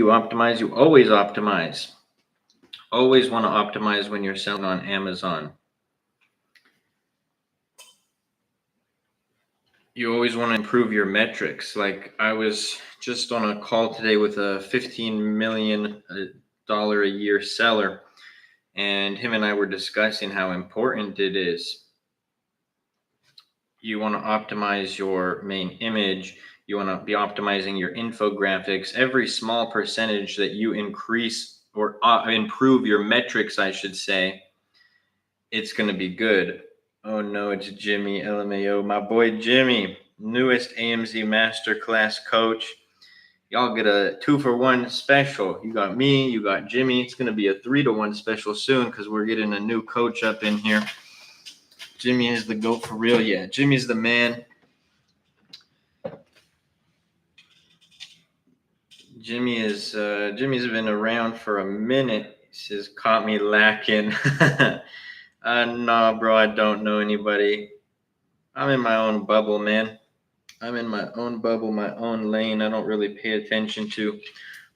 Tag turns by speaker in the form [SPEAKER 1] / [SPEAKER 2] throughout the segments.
[SPEAKER 1] You optimize, you always optimize. Always want to optimize when you're selling on Amazon. You always want to improve your metrics. Like I was just on a call today with a $15 million a year seller, and him and I were discussing how important it is. You want to optimize your main image. You want to be optimizing your infographics. Every small percentage that you increase or improve your metrics, I should say, it's going to be good. Oh no, it's Jimmy, LMAO. My boy Jimmy, newest AMZ Masterclass coach. Y'all get a 2-for-1 special. You got me, you got Jimmy. It's going to be a 3-to-1 special soon because we're getting a new coach up in here. Jimmy is the GOAT for real. Yeah, Jimmy's the man. Jimmy's been around for a minute. He says, caught me lacking. Nah, bro, I don't know anybody. I'm in my own bubble, man. I'm in my own bubble, my own lane. I don't really pay attention to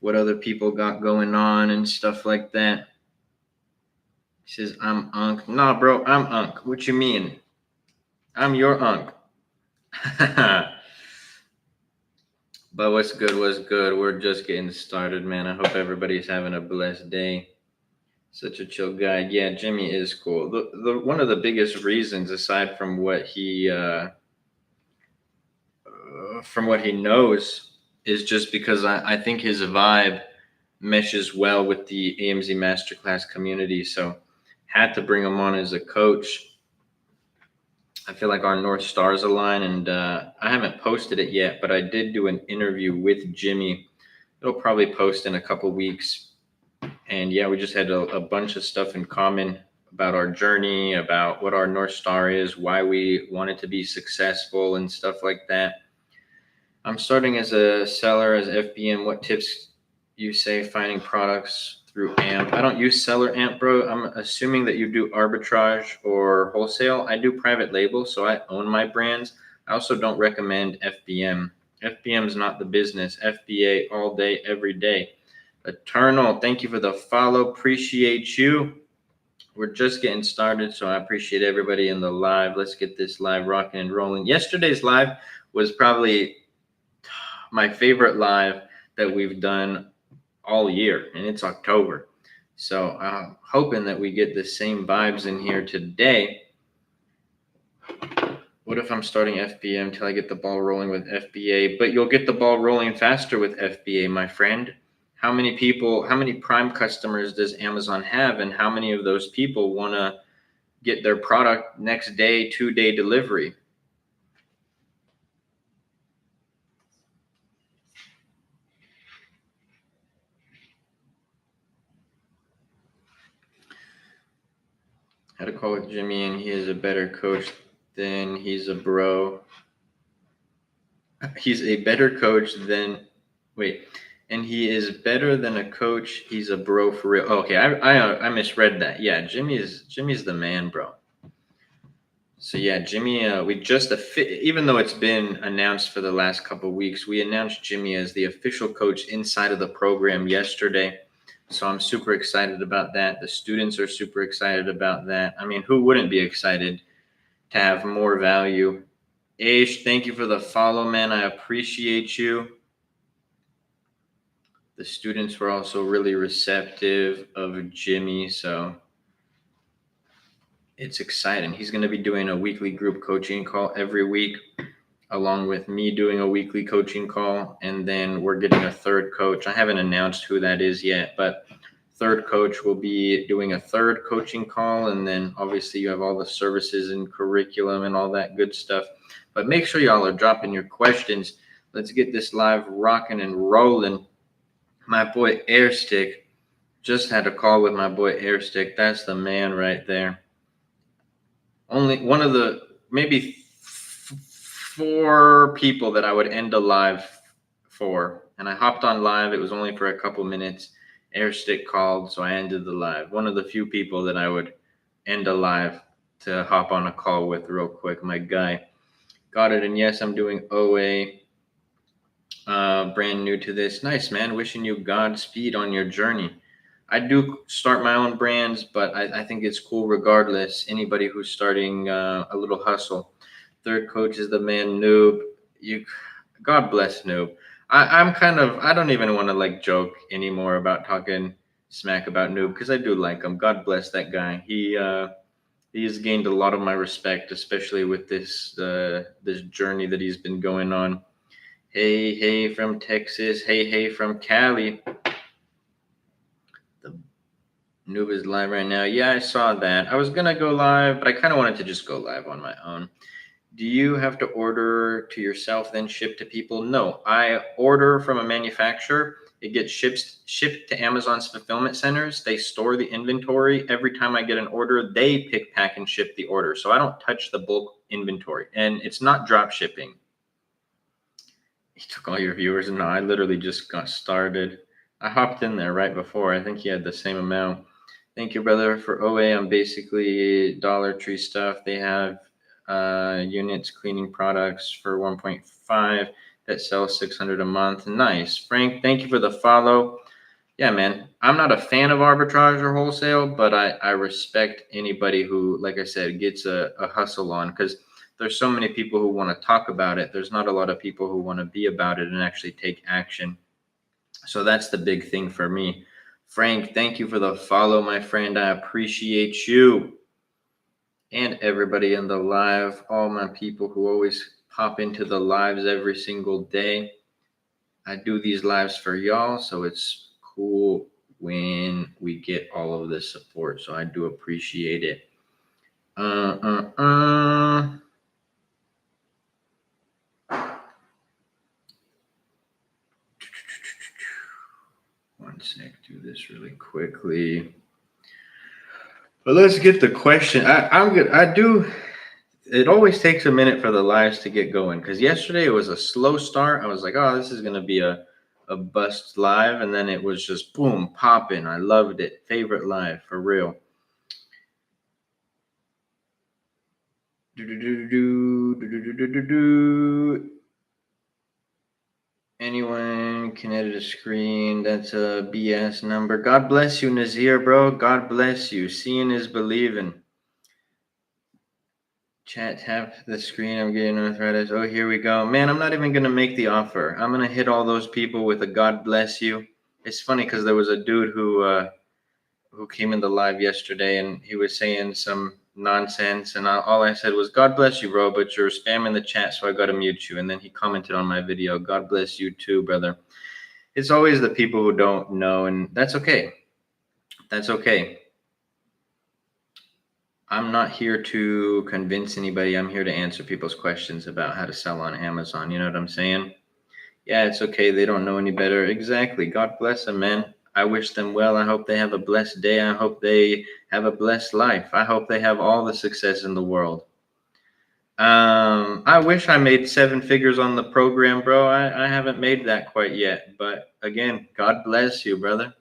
[SPEAKER 1] what other people got going on and stuff like that. He says, I'm Unc. Nah, bro, I'm Unc. What you mean? I'm your Unc. But what's good, what's good? We're just getting started, man. I hope everybody's having a blessed day. Such a chill guy. Yeah, Jimmy is cool. The one of the biggest reasons, aside from what he knows, is just because I think his vibe meshes well with the AMZ Masterclass community. So had to bring him on as a coach. I feel like our North Stars align, and I haven't posted it yet, but I did do an interview with Jimmy. It'll probably post in a couple weeks. And yeah, we just had a bunch of stuff in common about our journey, about what our North Star is, why we wanted to be successful and stuff like that. I'm starting as a seller, as FBM. What tips you say finding products through AMP? I don't use seller AMP, bro. I'm assuming that you do arbitrage or wholesale. I do private label, so I own my brands. I also don't recommend FBM. FBM is not the business. FBA all day, every day. Eternal, thank you for the follow. Appreciate you. We're just getting started, so I appreciate everybody in the live. Let's get this live rocking and rolling. Yesterday's live was probably my favorite live that we've done all year, and it's October. So I'm hoping that we get the same vibes in here today. What if I'm starting FBA until I get the ball rolling with FBA? But you'll get the ball rolling faster with FBA, my friend. How many prime customers does Amazon have, and how many of those people want to get their product next day, 2-day delivery? Had a call with Jimmy, and he is a better coach than he's a bro. He's a better coach than, and he is better than a coach. He's a bro for real. Okay, I misread that. Yeah, Jimmy's the man, bro. So yeah, Jimmy, we just even though it's been announced for the last couple of weeks, we announced Jimmy as the official coach inside of the program yesterday. So I'm super excited about that. The students are super excited about that. I mean, who wouldn't be excited to have more value? Aish, thank you for the follow, man. I appreciate you. The students were also really receptive of Jimmy, so it's exciting. He's going to be doing a weekly group coaching call every week, along with me doing a weekly coaching call. And then we're getting a third coach. I haven't announced who that is yet, but third coach will be doing a third coaching call. And then obviously you have all the services and curriculum and all that good stuff. But make sure y'all are dropping your questions. Let's get this live rocking and rolling. My boy Airstick, just had a call with my boy Airstick. That's the man right there. Only one of the maybe 4 people that I would end a live for. And I hopped on live. It was only for a couple minutes. Airstick called, so I ended the live. One of the few people that I would end a live to hop on a call with real quick. My guy got it. And yes, I'm doing OA. Brand new to this. Nice, man. Wishing you Godspeed on your journey. I do start my own brands, but I think it's cool regardless. Anybody who's starting a little hustle. Third coach is the man Noob. You, God bless Noob. I'm kind of, I don't even want to like joke anymore about talking smack about Noob because I do like him. God bless that guy. He's gained a lot of my respect, especially with this journey that he's been going on. Hey, hey from Texas. Hey, hey from Cali. The Noob is live right now. Yeah, I saw that. I was gonna go live, but I kind of wanted to just go live on my own. Do you have to order to yourself, then ship to people? No, I order from a manufacturer. It gets shipped to Amazon's fulfillment centers. They store the inventory. Every time I get an order, they pick, pack, and ship the order. So I don't touch the bulk inventory. And it's not drop shipping. He took all your viewers. No, I literally just got started. I hopped in there right before. I think he had the same amount. Thank you, brother, for OA. I'm basically Dollar Tree stuff. They have units, cleaning products for 1.5 that sells 600 a month. Nice. Frank, thank you for the follow. Yeah, man. I'm not a fan of arbitrage or wholesale, but I respect anybody who, like I said, gets a hustle on, because there's so many people who want to talk about it. There's not a lot of people who want to be about it and actually take action. So that's the big thing for me. Frank, thank you for the follow, my friend. I appreciate you. And everybody in the live, all my people who always pop into the lives every single day. I do these lives for y'all, so it's cool when we get all of this support. So I do appreciate it. 1 sec, do this really quickly. But let's get the question. I'm good. I do. It always takes a minute for the lives to get going, because yesterday it was a slow start. I was like, oh, this is going to be a bust live. And then it was just boom, popping. I loved it. Favorite live, for real. Anyone can edit a screen. That's a BS number. God bless you, Nazir, bro. God bless you. Seeing is believing. Chat, tap the screen. I'm getting arthritis. Oh, here we go. Man, I'm not even going to make the offer. I'm going to hit all those people with a God bless you. It's funny because there was a dude who came in the live yesterday, and he was saying some nonsense. And all I said was, God bless you, bro, but you're spamming the chat, so I got to mute you. And then he commented on my video, God bless you too, brother. It's always the people who don't know, and that's okay. That's okay. I'm not here to convince anybody. I'm here to answer people's questions about how to sell on Amazon. You know what I'm saying? Yeah, it's okay. They don't know any better. Exactly. God bless them, man. I wish them well. I hope they have a blessed day. I hope they have a blessed life. I hope they have all the success in the world. I wish I made 7 figures on the program, bro. I haven't made that quite yet. But again, God bless you, brother.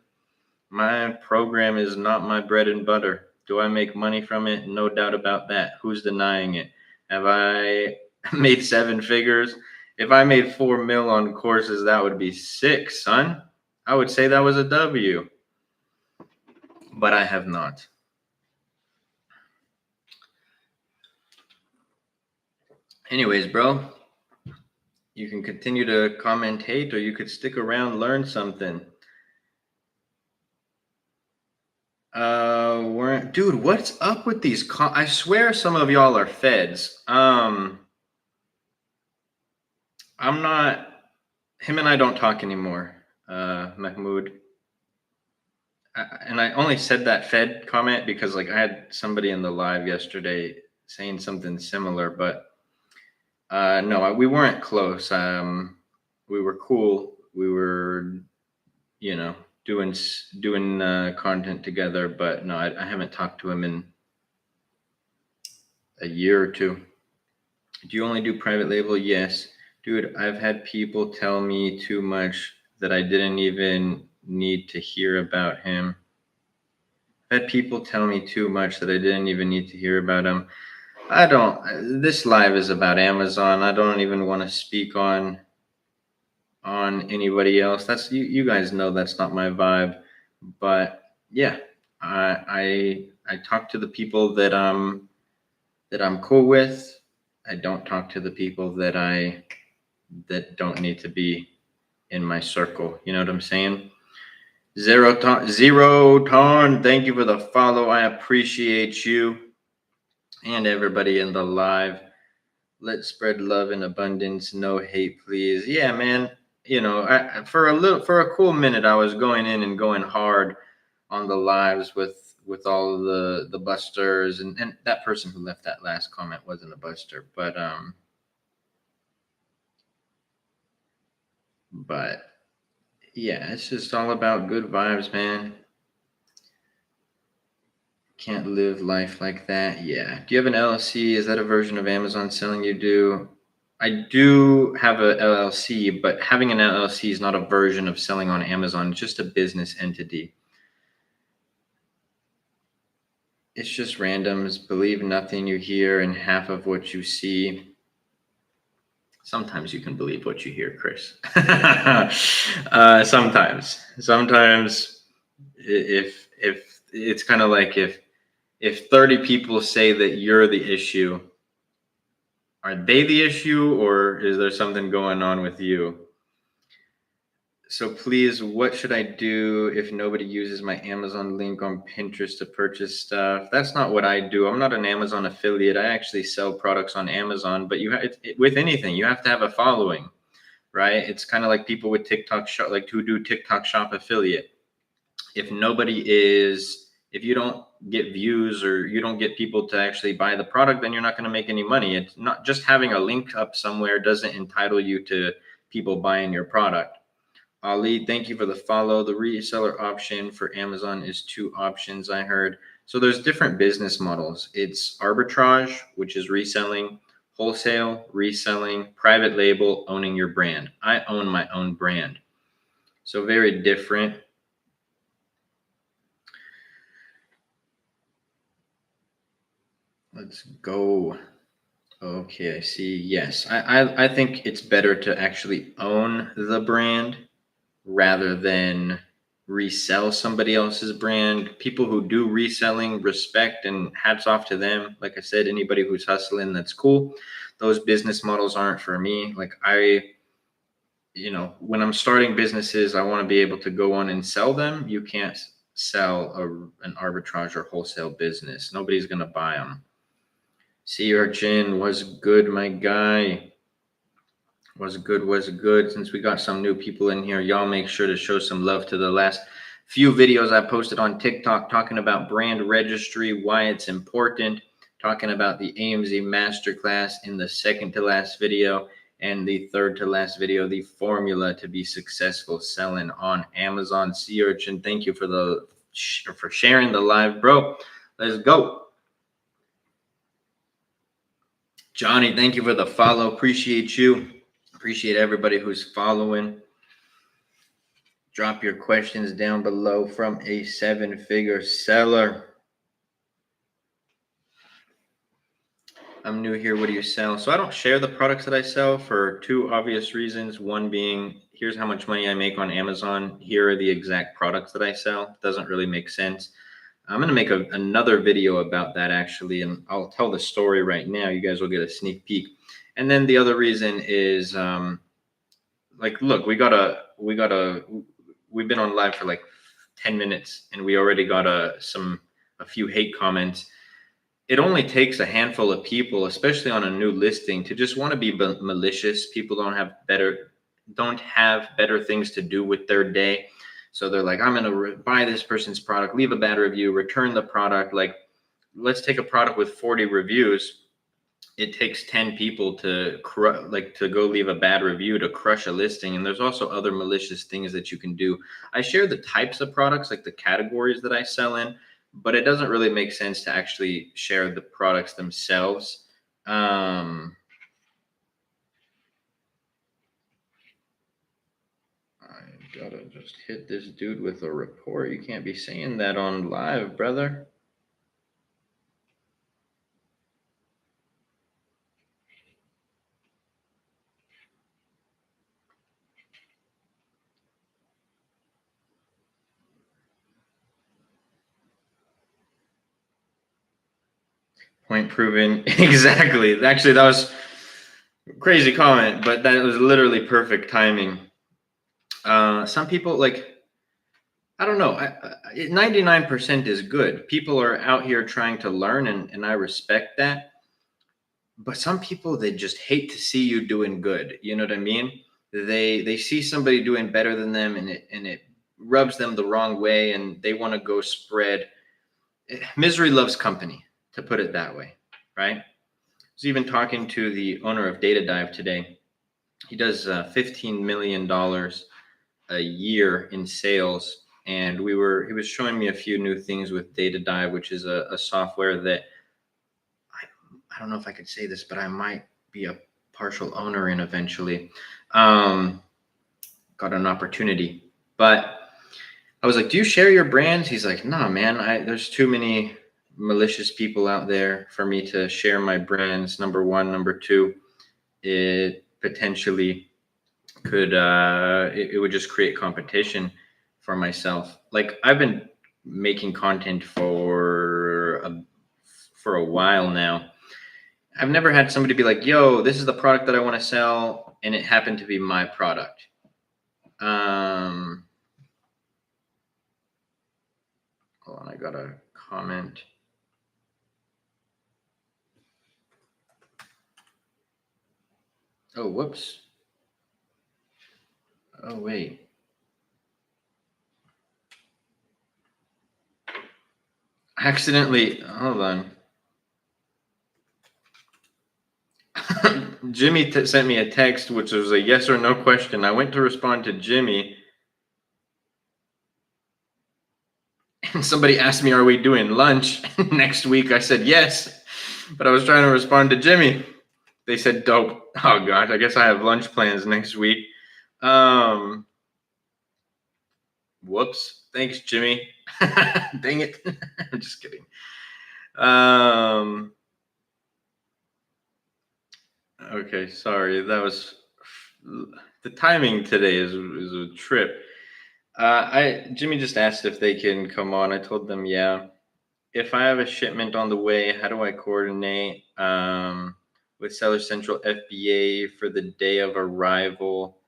[SPEAKER 1] My program is not my bread and butter. Do I make money from it? No doubt about that. Who's denying it? Have I made 7 figures? If I made 4 mil on courses, that would be sick, son. I would say that was a W. But I have not. Anyways, bro, you can continue to commentate, or you could stick around, learn something. Dude, what's up with these? I swear some of y'all are feds. I'm not. Him and I don't talk anymore, Mahmoud. And I only said that Fed comment because, like, I had somebody in the live yesterday saying something similar, but no, we weren't close. We were cool. We were, doing content together, but no, I haven't talked to him in a year or two. Do you only do private label? Yes. Dude, I've had people tell me too much that I didn't even need to hear about him. I've had people tell me too much that I didn't even need to hear about him. This live is about Amazon. I don't even want to speak on on anybody else. That's you guys know that's not my vibe. But yeah, I talk to the people that I'm cool with. I don't talk to the people that don't need to be in my circle. You know what I'm saying? Zero Ton, thank you for the follow. I appreciate you and everybody in the live. Let's spread love and abundance. No hate, please. Yeah, man. You know, for a cool minute, I was going in and going hard on the lives with all of the busters, and that person who left that last comment wasn't a buster, but yeah, it's just all about good vibes, man. Can't live life like that. Yeah. Do you have an LLC? Is that a version of Amazon selling you do? I do have a LLC, but having an LLC is not a version of selling on Amazon. It's just a business entity. It's just randoms. Believe nothing you hear and half of what you see. Sometimes you can believe what you hear, Chris. Sometimes if it's kind of like if 30 people say that you're the issue, are they the issue or is there something going on with you? So please, what should I do if nobody uses my Amazon link on Pinterest to purchase stuff? That's not what I do. I'm not an Amazon affiliate. I actually sell products on Amazon, but with anything, you have to have a following, right? It's kind of like people with TikTok shop, like who do TikTok shop affiliate. If you don't get views or you don't get people to actually buy the product, then you're not going to make any money. It's not just having a link up somewhere doesn't entitle you to people buying your product. Ali, thank you for the follow. The reseller option for Amazon is 2 options, I heard. So there's different business models. It's arbitrage, which is reselling, wholesale, reselling, private label, owning your brand. I own my own brand. So very different. Let's go. Okay, I see. Yes, I think it's better to actually own the brand rather than resell somebody else's brand. People who do reselling, respect and hats off to them. Like I said, anybody who's hustling, that's cool. Those business models aren't for me. When I'm starting businesses, I want to be able to go on and sell them. You can't sell an arbitrage or wholesale business. Nobody's going to buy them. Sea Urchin was good, my guy. Was good. Since we got some new people in here, y'all make sure to show some love to the last few videos I posted on TikTok talking about brand registry, why it's important, talking about the AMZ Masterclass in the second to last video, and the third to last video, the formula to be successful selling on Amazon. Sea Urchin, thank you for sharing the live, bro. Let's go. Johnny, thank you for the follow. Appreciate you. Appreciate everybody who's following. Drop your questions down below from a 7-figure seller. I'm new here. What do you sell? So I don't share the products that I sell for 2 obvious reasons. One being, here's how much money I make on Amazon. Here are the exact products that I sell. Doesn't really make sense. I'm going to make another video about that actually, and I'll tell the story right now. You guys will get a sneak peek. And then the other reason is, look, we've been on live for like 10 minutes and we already got a few hate comments. It only takes a handful of people, especially on a new listing, to just want to be malicious. People don't have better things to do with their day. So they're like, I'm going to buy this person's product, leave a bad review, return the product. Like, let's take a product with 40 reviews. It takes 10 people to go leave a bad review to crush a listing. And there's also other malicious things that you can do. I share the types of products, like the categories that I sell in, but it doesn't really make sense to actually share the products themselves. I gotta just hit this dude with a report. You can't be saying that on live, brother. Point proven. Exactly. Actually, that was a crazy comment, but that was literally perfect timing. Some people I don't know. 99% is good. People are out here trying to learn, and I respect that. But some people, they just hate to see you doing good. You know what I mean? They see somebody doing better than them, and it rubs them the wrong way, and they want to go spread. Misery loves company, to put it that way, right? I was even talking to the owner of Data Dive today. He does $15 million a year in sales, and he was showing me a few new things with Data Dive, which is a software that I don't know if I could say this, but I might be a partial owner in eventually. Got an opportunity, but I was like, "Do you share your brands?" He's like, "Nah, man. There's too many malicious people out there for me to share my brands. Number one, number two, it potentially could it would just create competition for myself. Like I've been making content for a while now. I've never had somebody be like, "Yo, this is the product that I want to sell," and it happened to be my product. Hold on, I got a comment. Oh, whoops. Oh, wait. Accidentally, hold on. Jimmy sent me a text, which was a yes or no question. I went to respond to Jimmy, and somebody asked me, "Are we doing lunch next week?" I said yes, but I was trying to respond to Jimmy. They said dope. Oh gosh, I guess I have lunch plans next week. Whoops. Thanks, Jimmy. Dang it. I'm just kidding. Okay, sorry. That was the timing today is a trip. Jimmy just asked if they can come on. I told them yeah. If I have a shipment on the way, how do I coordinate with Seller Central FBA for the day of arrival?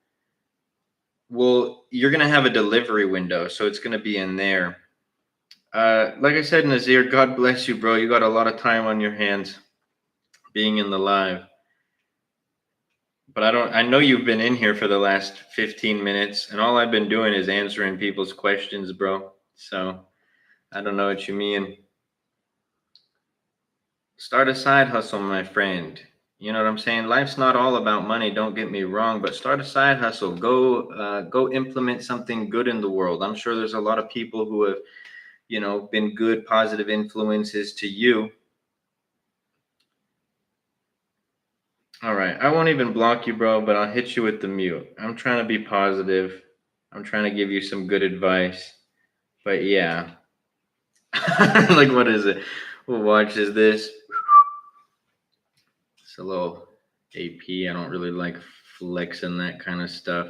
[SPEAKER 1] Well, you're gonna have a delivery window, so it's gonna be in there. Like I said, Nazir, God bless you, bro. You got a lot of time on your hands being in the live. But I know you've been in here for the last 15 minutes, and all I've been doing is answering people's questions, bro. So I don't know what you mean. Start a side hustle, my friend. You know what I'm saying? Life's not all about money, don't get me wrong, but start a side hustle. Go implement something good in the world. I'm sure there's a lot of people who have, been good, positive influences to you. All right. I won't even block you, bro, but I'll hit you with the mute. I'm trying to be positive. I'm trying to give you some good advice. But yeah. Like, what is it? What watch is this? It's a little AP. I don't really like flexing that kind of stuff.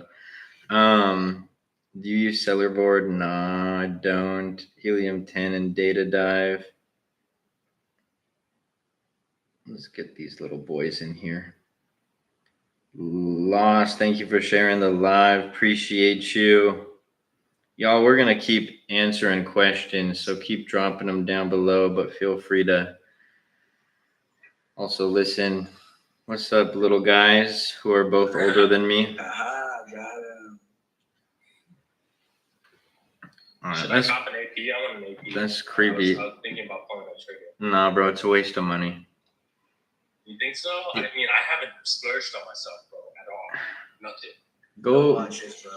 [SPEAKER 1] Do you use Sellerboard? No, I don't. Helium 10 and Data Dive. Let's get these little boys in here. Lost, thank you for sharing the live. Appreciate you. Y'all, we're going to keep answering questions, so keep dropping them down below, but feel free to also listen. What's up, little guys who are both older than me?
[SPEAKER 2] Got him.
[SPEAKER 1] All right,
[SPEAKER 2] Should I cop an AP? I want an AP.
[SPEAKER 1] That's creepy.
[SPEAKER 2] I was thinking about pulling a trigger.
[SPEAKER 1] Nah, bro, it's a waste of money.
[SPEAKER 2] You think so? Yeah. I mean, I haven't splurged on myself, bro, at all. Nothing.
[SPEAKER 1] Go,
[SPEAKER 2] no lunches, bro.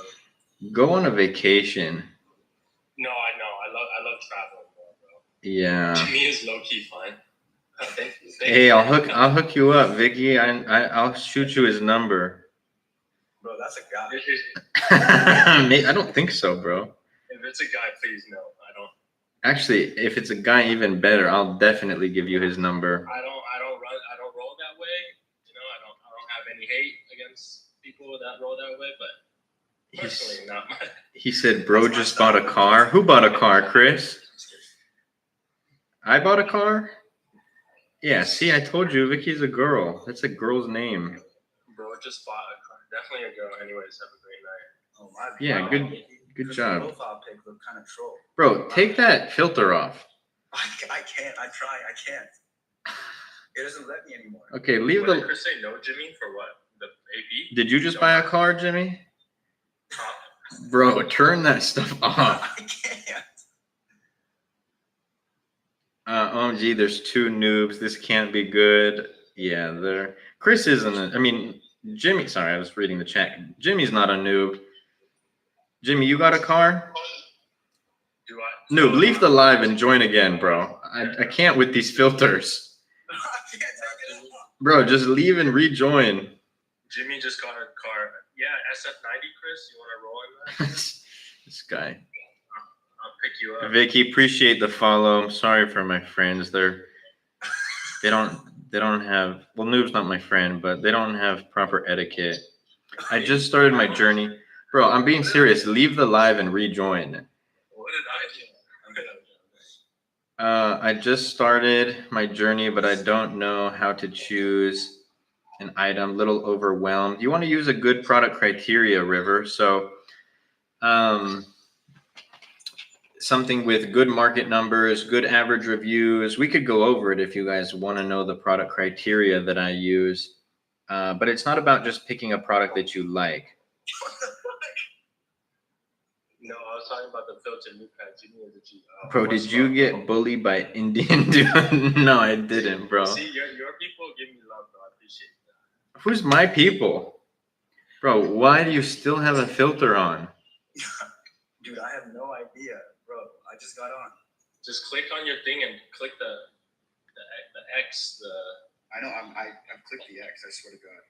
[SPEAKER 1] Go on a vacation.
[SPEAKER 2] No, I know. I love traveling, bro.
[SPEAKER 1] Yeah.
[SPEAKER 2] Jimmy is low key fun. Thank you.
[SPEAKER 1] Hey, I'll hook you up, Vicky. I'll shoot you his number.
[SPEAKER 2] Bro, that's a guy.
[SPEAKER 1] I don't think so, bro.
[SPEAKER 2] If it's a guy, please no. I don't.
[SPEAKER 1] Actually, if it's a guy, even better. I'll definitely give you his number.
[SPEAKER 2] I don't roll that way. You know, I don't have any hate against people that roll that way, but personally, not my.
[SPEAKER 1] He said, "Bro, just bought a car." Who bought a car, Chris? I bought a car. Yeah, see, I told you, Vicky's a girl. That's a girl's name.
[SPEAKER 2] Bro, just bought a car. Definitely a girl. Anyways, have a great night.
[SPEAKER 3] Oh my.
[SPEAKER 1] Yeah,
[SPEAKER 3] wow,
[SPEAKER 1] good
[SPEAKER 3] Vicky.
[SPEAKER 1] good
[SPEAKER 3] Her
[SPEAKER 1] job.
[SPEAKER 3] Profile pic looked kind of troll.
[SPEAKER 1] Bro, take that filter off.
[SPEAKER 3] I can't. I try. I can't. It doesn't let me anymore.
[SPEAKER 1] Okay, leave
[SPEAKER 2] What did
[SPEAKER 1] the.
[SPEAKER 2] Chris say? No, Jimmy, for what? The AP?
[SPEAKER 1] Did you just buy a car, Jimmy? Bro, turn that stuff off.
[SPEAKER 3] I can't.
[SPEAKER 1] OMG, there's two noobs. This can't be good. Yeah, there. Chris isn't. I mean, Jimmy. Sorry, I was reading the chat. Jimmy's not a noob. Jimmy, you got a car?
[SPEAKER 2] Do I?
[SPEAKER 1] Noob, leave the live and join again, bro. I can't with these filters.
[SPEAKER 3] I can't take it off.
[SPEAKER 1] Bro, just leave and rejoin.
[SPEAKER 2] Jimmy just got a car. Yeah, SF90, Chris. You want to roll in that?
[SPEAKER 1] This guy.
[SPEAKER 2] I'll pick you up.
[SPEAKER 1] Vicky, appreciate the follow. I'm sorry for my friends. They don't have, well, Noob's not my friend, but they don't have proper etiquette. I just started my journey. Bro, I'm being serious. Leave the live and rejoin.
[SPEAKER 2] What did I do?
[SPEAKER 1] I just started my journey, but I don't know how to choose an item. Little overwhelmed. You want to use a good product criteria, River. So, something with good market numbers, good average reviews. We could go over it if you guys want to know the product criteria that I use. But it's not about just picking a product that you like.
[SPEAKER 2] No, I was talking about the filter new pad. Jimmy is a G.
[SPEAKER 1] Bro, did you get bullied by Indian dude? No, I didn't, bro.
[SPEAKER 2] See, your people give me love, though. I appreciate that.
[SPEAKER 1] Who's my people? Bro, why do you still have a filter on?
[SPEAKER 3] Dude, I have no idea, bro. I just got on.
[SPEAKER 2] Just click on your thing and click the X.
[SPEAKER 3] I know. I've clicked the X. I swear to God.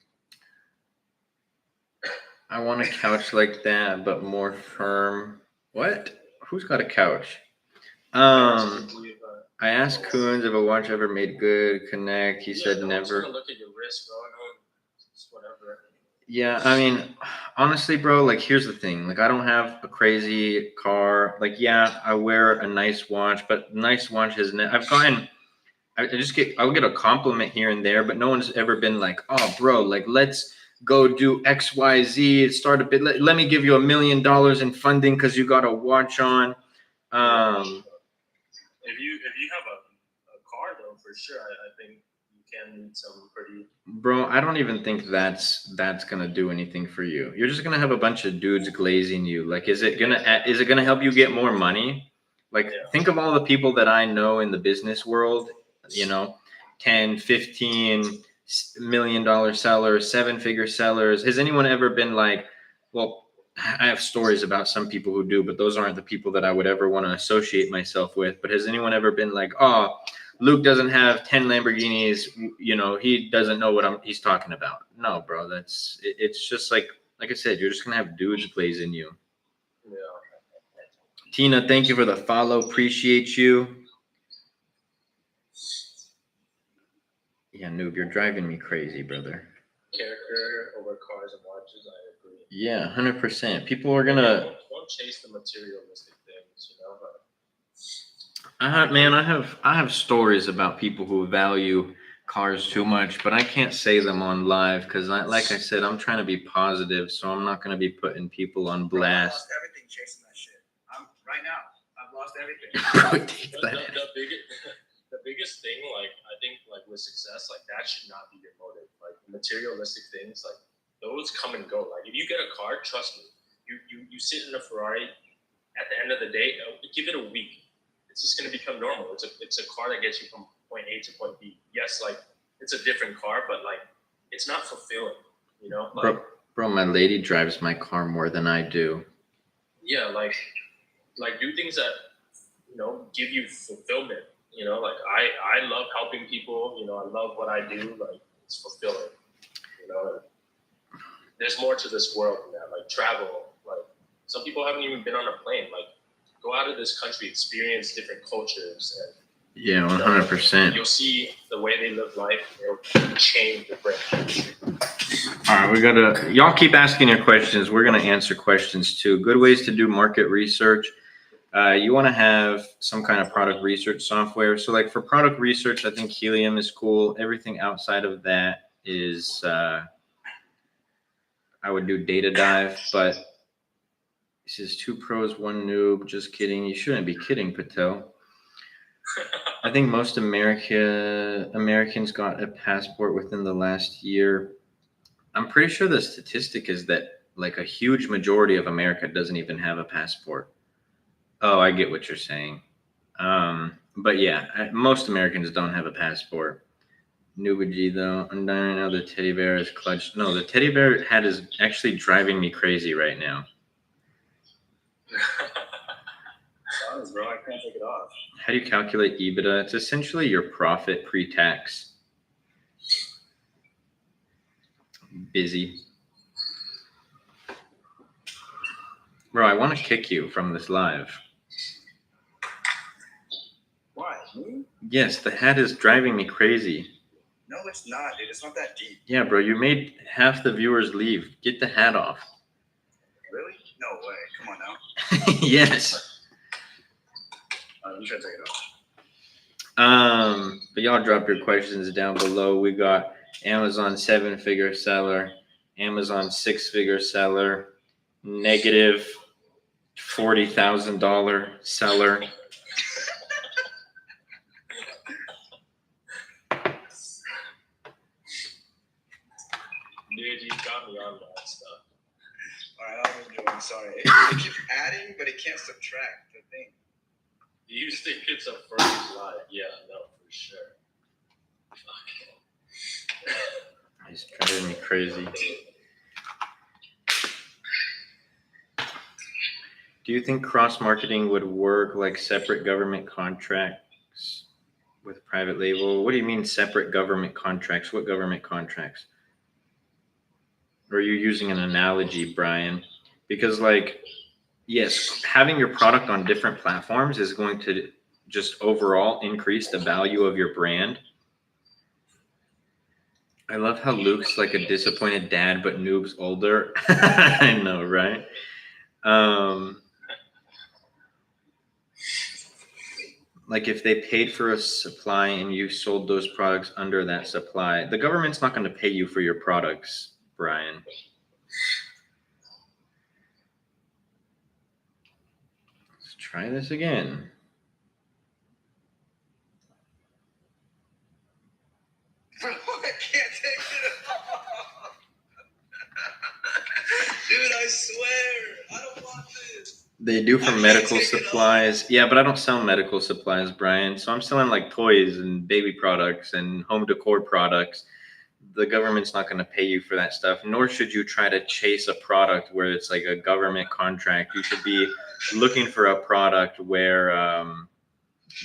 [SPEAKER 1] I want a couch like that, but more firm. What? Who's got a couch? I asked Coons if a watch ever made good connect. He said never.
[SPEAKER 2] Look at your wrist, bro. No, it's whatever.
[SPEAKER 1] Yeah, I mean, honestly, bro, like, here's the thing. Like, I don't have a crazy car. Like, yeah, I wear a nice watch, but nice watch has I'll get a compliment here and there, but no one's ever been like, oh, bro, like, let's go do X, Y, Z, start a bit. Let me give you $1 million in funding because you got a watch on.
[SPEAKER 2] If you have a car, though, for sure, I think you can need some pretty.
[SPEAKER 1] Bro, I don't even think that's gonna do anything for you. You're just gonna have a bunch of dudes glazing you. Like, is it gonna help you get more money? Like, think of all the people that I know in the business world. You know, 10, 15 $1 million sellers, 7-figure sellers. Has anyone ever been like, well, I have stories about some people who do, but those aren't the people that I would ever want to associate myself with. But has anyone ever been like, oh, Luke doesn't have 10 Lamborghinis, you know, he doesn't know what he's talking about? No, bro, it's just like I said, you're just gonna have dudes glazing you.
[SPEAKER 2] Yeah.
[SPEAKER 1] Tina, thank you for the follow. Appreciate you. Yeah, Noob, you're driving me crazy, brother.
[SPEAKER 2] Character over cars and watches, I agree.
[SPEAKER 1] Yeah, 100%. People are gonna.
[SPEAKER 2] Don't chase the materialistic things, you know. But
[SPEAKER 1] I have stories about people who value cars too much, but I can't say them on live because, like I said, I'm trying to be positive, so I'm not gonna be putting people on blast.
[SPEAKER 3] I lost everything chasing that shit. Right now, I've lost everything.
[SPEAKER 2] The biggest thing, like, I think, like, with success, like, that should not be your motive. Like, materialistic things, like, those come and go. Like, if you get a car, trust me, you sit in a Ferrari, at the end of the day, give it a week, it's just going to become normal. It's a car that gets you from point A to point B. Yes, like, it's a different car, but, like, it's not fulfilling, you know? Like,
[SPEAKER 1] bro, my lady drives my car more than I do.
[SPEAKER 2] Yeah, like do things that, you know, give you fulfillment. You know, like, I love helping people. You know, I love what I do. Like, it's fulfilling. You know, there's more to this world than that. Like, travel. Like, some people haven't even been on a plane. Like, go out of this country, experience different cultures. And,
[SPEAKER 1] yeah, 100%.
[SPEAKER 2] You'll see the way they live life. It'll change the brain.
[SPEAKER 1] All right, y'all keep asking your questions. We're gonna answer questions too. Good ways to do market research. You want to have some kind of product research software. So like for product research, I think Helium is cool. Everything outside of that is, I would do Data Dive, but this is 2 pros, 1 noob. Just kidding. You shouldn't be kidding, Patel. I think most Americans got a passport within the last year. I'm pretty sure the statistic is that like a huge majority of America doesn't even have a passport. Oh, I get what you're saying. But yeah, most Americans don't have a passport. Nubaji though, I'm dying now. The teddy bear is clutched. No, the teddy bear hat is actually driving me crazy right now.
[SPEAKER 3] Sounds, bro. I can't take it off.
[SPEAKER 1] How do you calculate EBITDA? It's essentially your profit pre-tax. Busy. Bro, I want to kick you from this live.
[SPEAKER 3] Why? Me?
[SPEAKER 1] Yes, the hat is driving me crazy.
[SPEAKER 3] No, it's not, dude. It's not that deep.
[SPEAKER 1] Yeah, bro, you made half the viewers leave. Get the hat off.
[SPEAKER 3] Really? No way. Come on now.
[SPEAKER 1] Yes.
[SPEAKER 3] Let me try to take it off.
[SPEAKER 1] But y'all drop your questions down below. We got Amazon 7-figure seller, Amazon 6-figure seller, negative $40,000 seller.
[SPEAKER 2] Dude, you got me on that stuff.
[SPEAKER 3] All right, I'm enjoying. Sorry. It keeps adding, but it can't subtract the thing.
[SPEAKER 2] You think it's a first live? Yeah, no, for sure. Fuck.
[SPEAKER 1] It's driving me crazy. Do you think cross-marketing would work like separate government contracts with private label? What do you mean separate government contracts? What government contracts? Or are you using an analogy, Brian? Because like, yes, having your product on different platforms is going to just overall increase the value of your brand. I love how Luke's like a disappointed dad, but Noob's older. I know, right? Like if they paid for a supply and you sold those products under that supply, the government's not going to pay you for your products, Brian. Let's try this again.
[SPEAKER 3] Bro, I can't take it off. Dude, I swear. I don't want this.
[SPEAKER 1] They do for medical supplies. Yeah, but I don't sell medical supplies, Brian. So I'm selling like toys and baby products and home decor products. The government's not going to pay you for that stuff, nor should you try to chase a product where it's like a government contract. You should be looking for a product where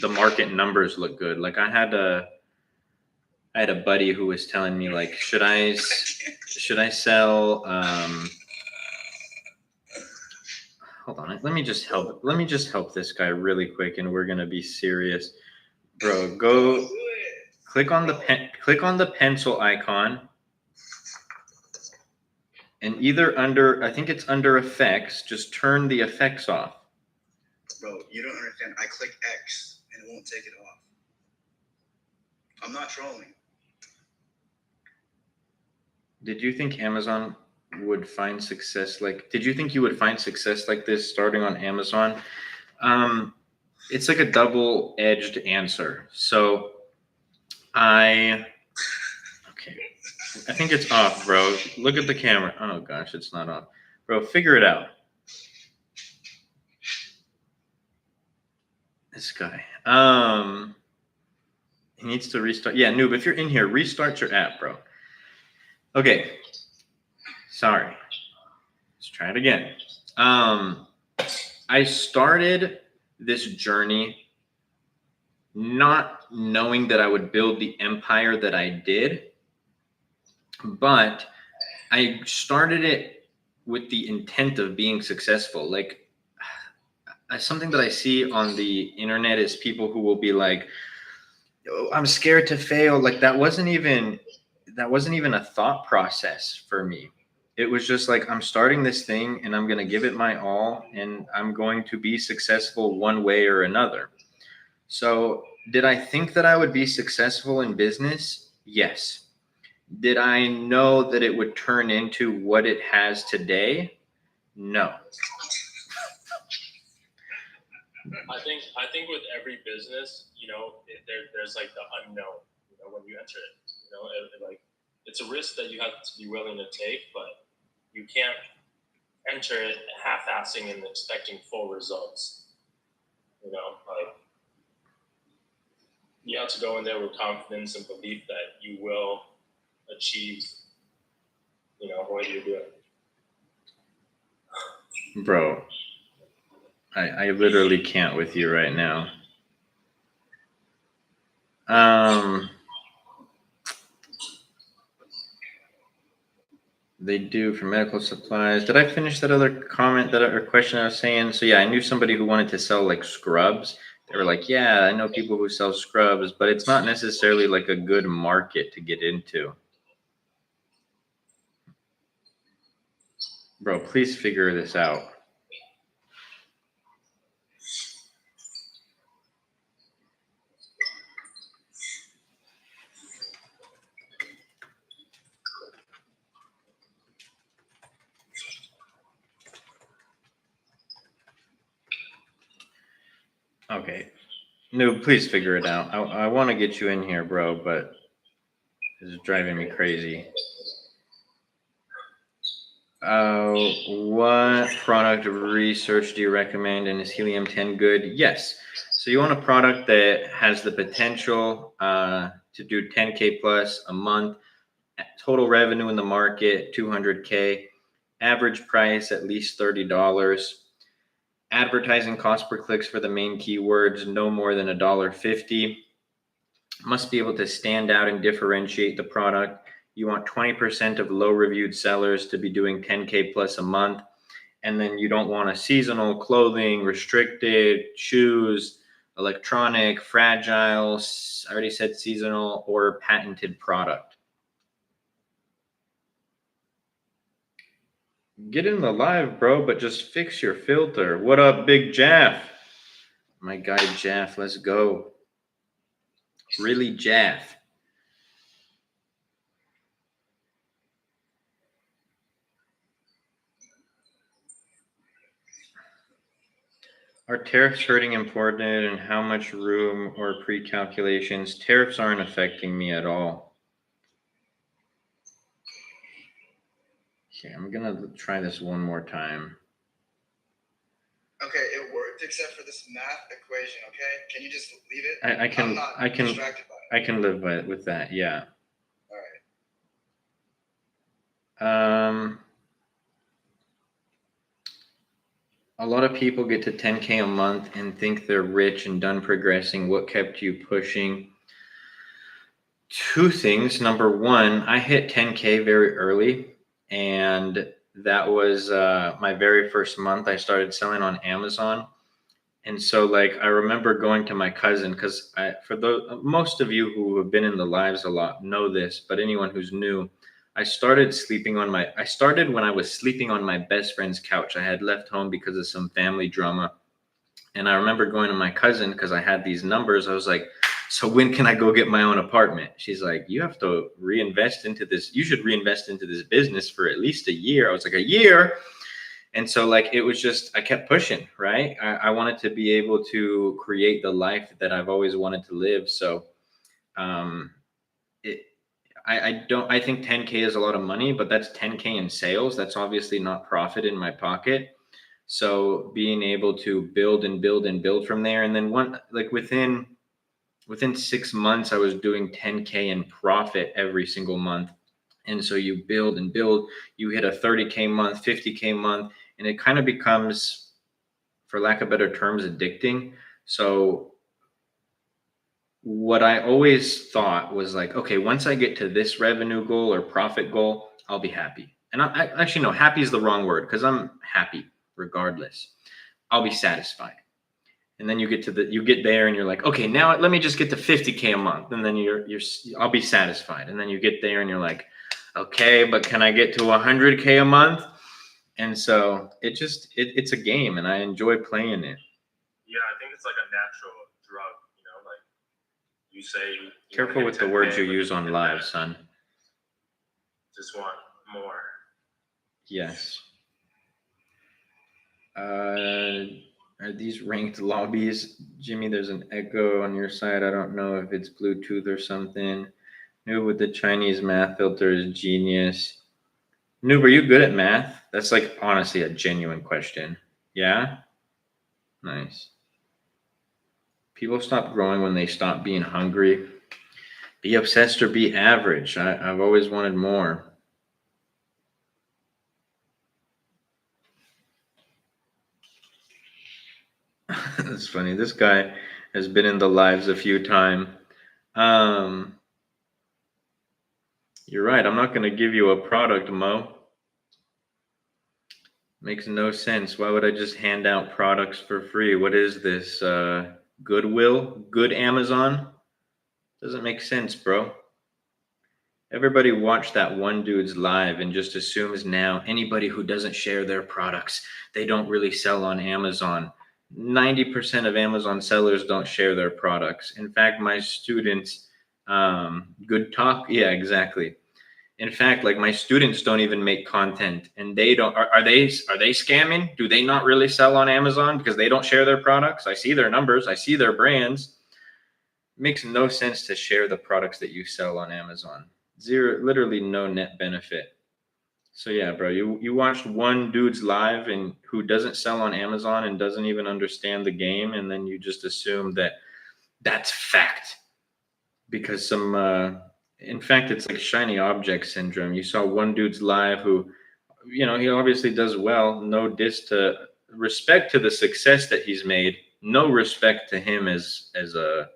[SPEAKER 1] the market numbers look good. Like I had a buddy who was telling me like, should I sell hold on, let me just help this guy really quick and we're gonna be serious. Bro, go click on the pencil icon and either under, I think it's under effects, just turn the effects off.
[SPEAKER 3] Bro, you don't understand. I click X and it won't take it off. I'm not trolling.
[SPEAKER 1] Did you think Amazon would find success did you think you would find success like this starting on Amazon? It's like a double-edged answer. So I think it's off, bro. Look at the camera. Oh gosh, it's not off. Bro, figure it out. This guy. He needs to restart. Yeah, Noob, if you're in here, restart your app, bro. Okay. Sorry. Let's try it again. I started this journey not knowing that I would build the empire that I did, but I started it with the intent of being successful. Like something that I see on the internet is people who will be like, oh, I'm scared to fail. Like that wasn't even a thought process for me. it was just like, I'm starting this thing and I'm going to give it my all and I'm going to be successful one way or another. So did I think that I would be successful in business? Yes. Did I know that it would turn into what it has today? No.
[SPEAKER 2] I think with every business, there's like the unknown. When you enter it, like it's a risk that you have to be willing to take, but you can't enter it half-assing and expecting full results. Like you have to go in there with confidence and belief that you will achieve, what you're doing.
[SPEAKER 1] Bro, I literally can't with you right now. They do for medical supplies. Did I finish that other comment or question I was saying? So yeah, I knew somebody who wanted to sell like scrubs. They were like, yeah, I know people who sell scrubs, but it's not necessarily like a good market to get into. Bro, please figure this out. Okay. No, please figure it out. I want to get you in here, bro, but it's driving me crazy. What product research do you recommend, and is helium-10 good? Yes. So you want a product that has the potential to do 10K plus a month, total revenue in the market 200K, average price at least $30. Advertising cost per clicks for the main keywords no more than $1.50. Must be able to stand out and differentiate the product. You want 20% of low reviewed sellers to be doing 10K plus a month. And then you don't want a seasonal, clothing, restricted, shoes, electronic, fragile, I already said seasonal, or patented product. Get in the live, bro, but just fix your filter. What up, Big Jaff? My guy Jaff, let's go. Really, Jaff. Are tariffs hurting imported, and how much room or pre-calculations? Tariffs aren't affecting me at all. Okay, I'm gonna try this one more time.
[SPEAKER 3] Okay, it worked except for this math equation. Okay, can you just leave it?
[SPEAKER 1] I can
[SPEAKER 3] I'm not
[SPEAKER 1] I can
[SPEAKER 3] distracted by it.
[SPEAKER 1] I can live with that. Yeah.
[SPEAKER 3] All right.
[SPEAKER 1] A lot of people get to 10K a month and think they're rich and done progressing. What kept you pushing? Two things. Number one, I hit 10K very early, and that was my very first month. I started selling on Amazon. And so, like, I remember going to my cousin, because most of you who have been in the lives a lot know this, but anyone who's new, I started when I was sleeping on my best friend's couch. I had left home because of some family drama. And I remember going to my cousin because I had these numbers. I was like, so when can I go get my own apartment? She's like, you have to reinvest into this. You should reinvest into this business for at least a year. I was like, a year? And so, like, it was just, I kept pushing, right? I wanted to be able to create the life that I've always wanted to live. So I think 10K is a lot of money, but that's 10K in sales. That's obviously not profit in my pocket. So being able to build and build and build from there. And then within 6 months, I was doing 10K in profit every single month. And so you build and build, you hit a 30K month, 50K month, and it kind of becomes, for lack of better terms, addicting. So what I always thought was like, okay, once I get to this revenue goal or profit goal, I'll be happy. And I actually, no, happy is the wrong word, because I'm happy regardless. I'll be satisfied. And then you get there and you're like, okay, now let me just get to 50K a month. And then I'll be satisfied. And then you get there and you're like, Okay, but can I get to 100K a month? And so it's a game, and I enjoy playing it.
[SPEAKER 2] Yeah, I think it's like a natural drug, you know, like you say. You
[SPEAKER 1] Careful
[SPEAKER 2] wanna
[SPEAKER 1] with
[SPEAKER 2] get
[SPEAKER 1] the words
[SPEAKER 2] 10K,
[SPEAKER 1] you
[SPEAKER 2] but
[SPEAKER 1] use
[SPEAKER 2] then
[SPEAKER 1] on
[SPEAKER 2] get
[SPEAKER 1] live,
[SPEAKER 2] that.
[SPEAKER 1] son.
[SPEAKER 2] Just want more.
[SPEAKER 1] Yes. Are these ranked lobbies? Jimmy, there's an echo on your side. I don't know if it's Bluetooth or something. Noob with the Chinese math filter is genius. Noob, are you good at math? That's like honestly a genuine question. Yeah? Nice. People stop growing when they stop being hungry. Be obsessed or be average. I've always wanted more. That's funny. This guy has been in the lives a few times. Um, you're right. I'm not going to give you a product, Mo. Makes no sense. Why would I just hand out products for free? What is this? Goodwill? Good Amazon? Doesn't make sense, bro. Everybody watched that one dude's live and just assumes now anybody who doesn't share their products, they don't really sell on Amazon. 90% of Amazon sellers don't share their products. In fact, my students, good talk. Yeah, exactly. In fact, like my students don't even make content, and they don't. Are they scamming? Do they not really sell on Amazon because they don't share their products? I see their numbers. I see their brands. It makes no sense to share the products that you sell on Amazon. Zero, literally no net benefit. So yeah, bro, you watched one dude's live and who doesn't sell on Amazon and doesn't even understand the game, and then you just assume that that's fact because some. In fact, it's like shiny object syndrome. You saw one dude's live who, he obviously does well. No diss to respect to the success that he's made. No respect to him as a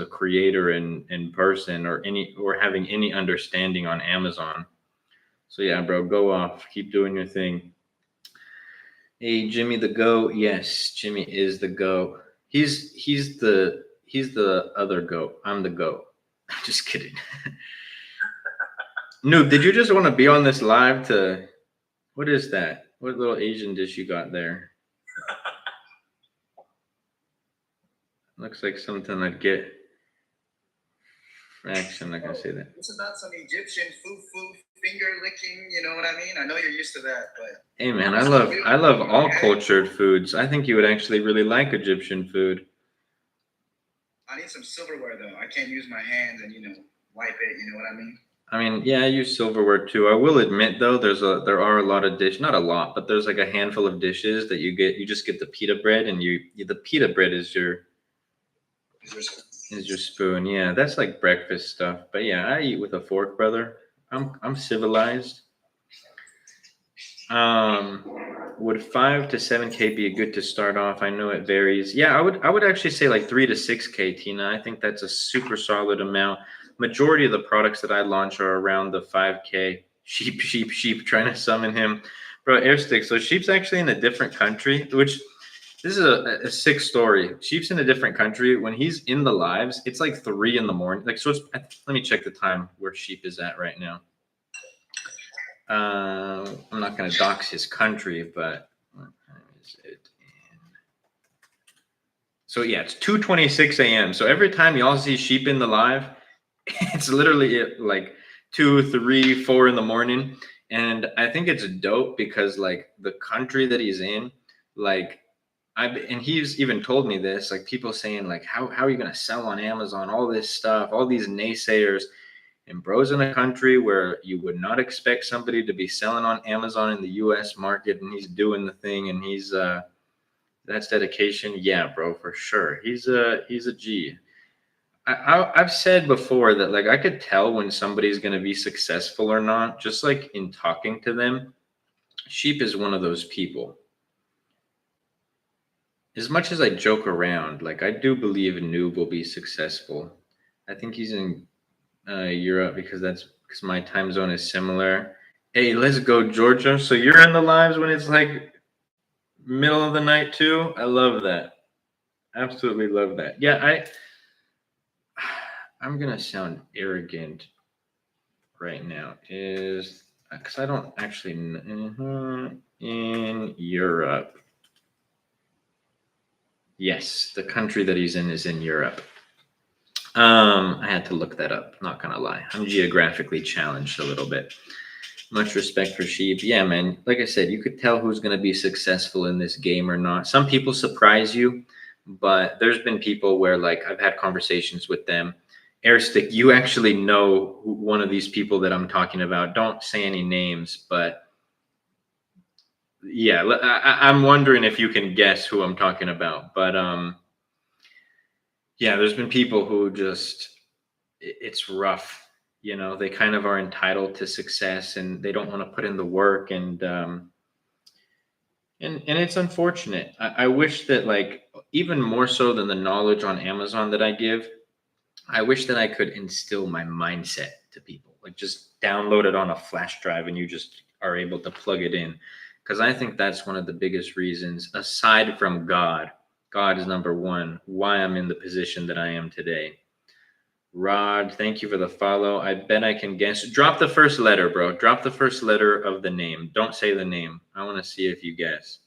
[SPEAKER 1] creator in person or having any understanding on Amazon. So yeah, bro, go off. Keep doing your thing. Hey, Jimmy the goat. Yes, Jimmy is the goat. He's the other goat. I'm the goat. Just kidding. Noob, did you just want to be on this live to what is that? What little Asian dish you got there? Looks like something I'd get. Actually, I'm not gonna say that.
[SPEAKER 3] It's about some Egyptian foo finger licking. You know what I mean? I know you're used to that, but
[SPEAKER 1] Hey man, I love all cultured foods. I think you would actually really like Egyptian food.
[SPEAKER 3] I need some silverware though. I can't use my hands and wipe it. You know what I mean?
[SPEAKER 1] I mean, yeah, I use silverware too. I will admit though, there are a lot of not a lot, but there's like a handful of dishes that you get. You just get the pita bread, and the pita bread is your spoon. Yeah, that's like breakfast stuff. But yeah, I eat with a fork, brother. I'm civilized. Would 5 to 7K be a good to start off? I know it varies. Yeah, I would actually say like 3 to 6K, Tina. I think that's a super solid amount. Majority of the products that I launch are around the 5K. Sheep, trying to summon him. Bro, Airstick. So Sheep's actually in a different country, which this is a sick story. Sheep's in a different country. When he's in the lives, it's like 3 in the morning. Like, so let me check the time where Sheep is at right now. I'm not going to dox his country, but what time is it? So yeah, it's 2:26 a.m. So every time y'all see Sheep in the live, it's literally like 2, 3, 4 in the morning, and I think it's dope because like the country that he's in, like and he's even told me this, like people saying like how are you going to sell on Amazon, all this stuff, all these naysayers. And bro's in a country where you would not expect somebody to be selling on Amazon in the US market, and he's doing the thing, and he's that's dedication. Yeah, bro, for sure. He's a G. I've said before that like I could tell when somebody's going to be successful or not, just like in talking to them. Sheep is one of those people. As much as I joke around, like I do believe Noob will be successful. I think he's in Europe because my time zone is similar. Hey, let's go, Georgia. So you're in the lives when it's like middle of the night too. I love that. Absolutely love that. Yeah, I'm gonna sound arrogant. right now is, because I don't actually in Europe. Yes, the country that he's in is in Europe. I had to look that up. Not gonna lie, I'm geographically challenged a little bit. Much respect for Sheep. Yeah, man. Like I said, you could tell who's gonna be successful in this game or not. Some people surprise you, but there's been people where like I've had conversations with them. Airstick, you actually know one of these people that I'm talking about. Don't say any names, but yeah, I'm wondering if you can guess who I'm talking about. But yeah, there's been people who just it's rough. You know, they kind of are entitled to success and they don't want to put in the work, and it's unfortunate. I wish that like even more so than the knowledge on Amazon that I give, I wish that I could instill my mindset to people. Like just download it on a flash drive and you just are able to plug it in. Because I think that's one of the biggest reasons, aside from God. God is number one, why I'm in the position that I am today. Rod, thank you for the follow. I bet I can guess. Drop the first letter, bro. Drop the first letter of the name. Don't say the name. I want to see if you guess.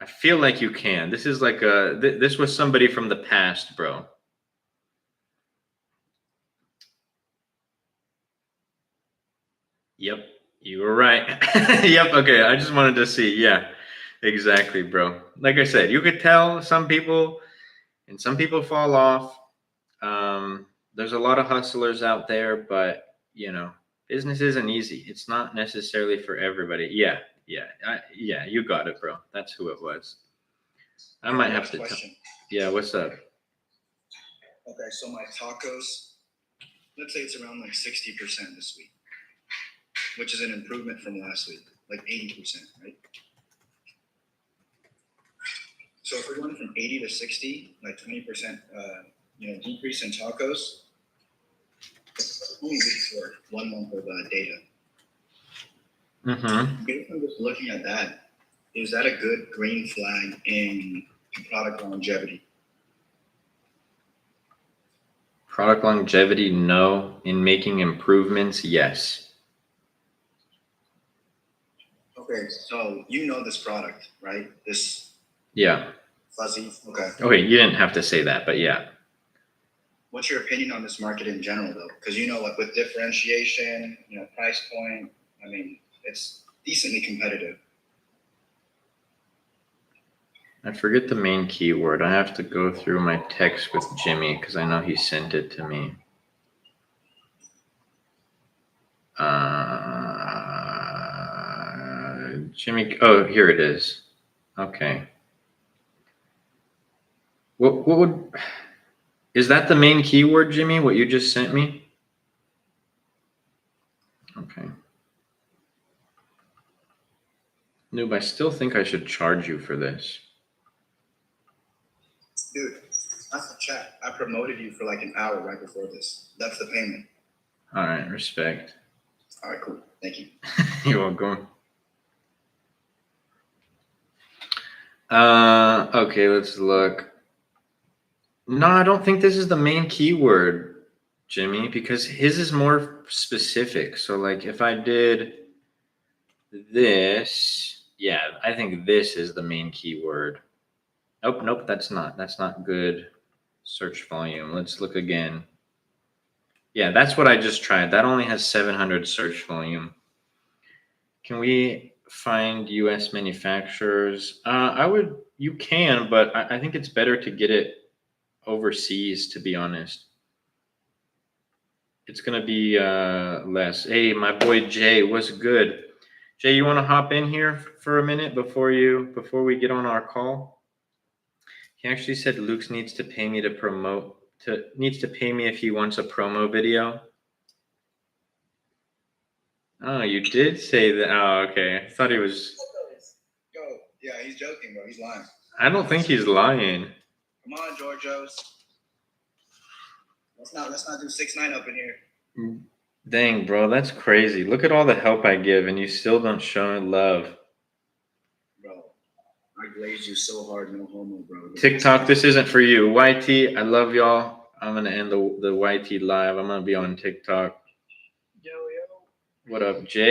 [SPEAKER 1] I feel like you can. This is like this was somebody from the past, bro. Yep, you were right. Yep, okay. I just wanted to see. Yeah, exactly, bro. Like I said, you could tell some people, and some people fall off. There's a lot of hustlers out there, but you know, business isn't easy. It's not necessarily for everybody. Yeah, you got it, bro. That's who it was. I might have to. Yeah, what's up?
[SPEAKER 3] Okay, so my tacos, let's say it's around like 60% this week, which is an improvement from last week, like 80%, right? So if we're going from 80 to 60, like 20%, decrease in tacos, it's only good for 1 month of data.
[SPEAKER 1] Mm-hmm.
[SPEAKER 3] Based on just looking at that, is that a good green flag in product longevity?
[SPEAKER 1] Product longevity, no. In making improvements, yes.
[SPEAKER 3] Okay, so you know this product, right? This
[SPEAKER 1] Yeah.
[SPEAKER 3] fuzzy. Okay.
[SPEAKER 1] Okay, you didn't have to say that, but yeah.
[SPEAKER 3] What's your opinion on this market in general, though? Because like with differentiation, price point, I mean, it's decently competitive.
[SPEAKER 1] I forget the main keyword. I have to go through my text with Jimmy because I know he sent it to me. Jimmy, oh, here it is. Okay. What is that the main keyword, Jimmy? What you just sent me? Okay. Noob, I still think I should charge you for this.
[SPEAKER 3] Dude, that's the chat. I promoted you for like an hour right before this. That's the payment.
[SPEAKER 1] All right, respect.
[SPEAKER 3] All right, cool. Thank you.
[SPEAKER 1] You're welcome. Okay, let's look. No, I don't think this is the main keyword, Jimmy, because his is more specific. So like if I did this, yeah, I think this is the main keyword. Nope, that's not good search volume. Let's look again. Yeah, that's what I just tried. That only has 700 search volume. Can we find US manufacturers? You can, but I think it's better to get it overseas, to be honest. It's gonna be less. Hey, my boy Jay, what's good? Jay, you want to hop in here for a minute before we get on our call? He actually said Luke needs to pay me needs to pay me if he wants a promo video. Oh, you did say that. Oh, okay. I thought he was.
[SPEAKER 3] Go. Yeah, he's joking, bro. He's lying.
[SPEAKER 1] I don't think he's lying.
[SPEAKER 3] Come on, Georgios. Let's not do 6ix9ine up in here.
[SPEAKER 1] Dang, bro, that's crazy. Look at all the help I give, and you still don't show love.
[SPEAKER 3] Bro, I glazed you so hard, no homo, bro.
[SPEAKER 1] TikTok, this isn't for you. YT, I love y'all. I'm gonna end the YT live. I'm gonna be on TikTok. What up, Jay?